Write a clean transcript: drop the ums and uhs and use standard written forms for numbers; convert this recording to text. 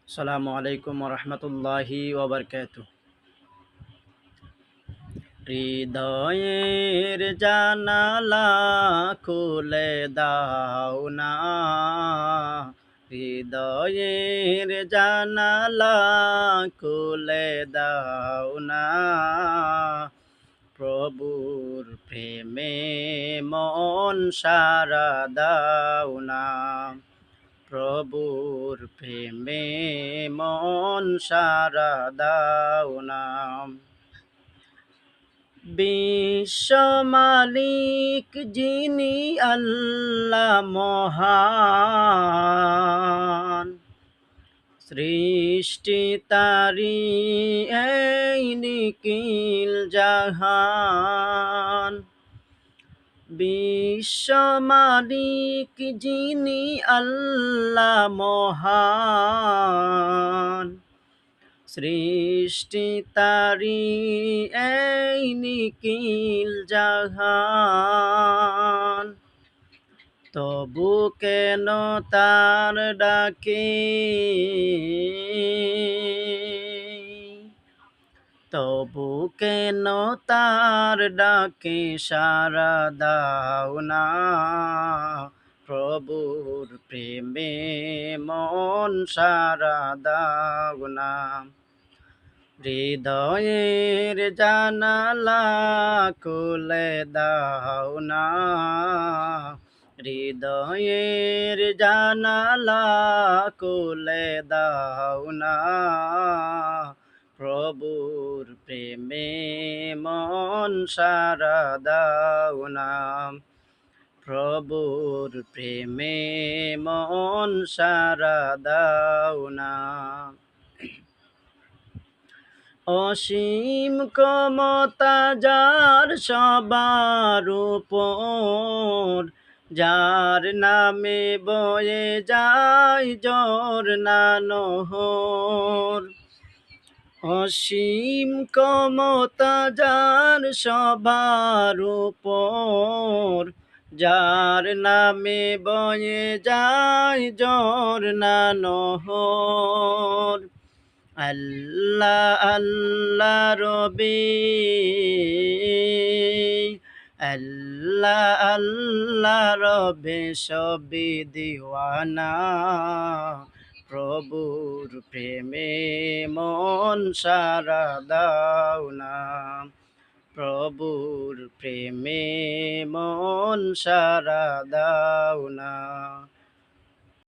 আসসালামু আলাইকুম রহমতুল্লাহি ওবরকাতু। হৃদয়ের জানালা খুলে দাও না, হৃদয়ের জানালা খুলে দাও না, প্রভুর প্রেমে মন সারা দাও না, প্রভুর প্রেমে মন সারা দাও না। বিশ্ব মালিক যিনি আল্লাহ মহান, সৃষ্টি তারি এই নিখিল জাহান। বিশ্ব মালিক যিনি আল্লাহ মহান, সৃষ্টি তারি এই নিখিল জাহান। তবু কেন তার ডাকে, তবু কেন তার ডাকে সাড়া দাও না, প্রভুর প্রেমে মন সাড়া দাও না। হৃদয়ের জানালা খুলে দাও না, হৃদয়ের জানালা খুলে দাও না, প্রভুর প্রেমে মন সাড়া দাও না, প্রভুর প্রেমে মন সাড়া দাও না। অসীম ক্ষমতা যার সবার উপর, যার নামে বয়ে যায় ঝরনা নহর। অসীম ক্ষমতা যার সবার উপর, যার নামে বয়ে যায় ঝরনা নহর। আল্লাহ আল্লাহ রবি, আল্লাহ আল্লাহ রবে সবই দিওয়ানা, প্রভুর প্রেমে মন সাড়া দাও না, প্রভুর প্রেমে মন সাড়া দাও না।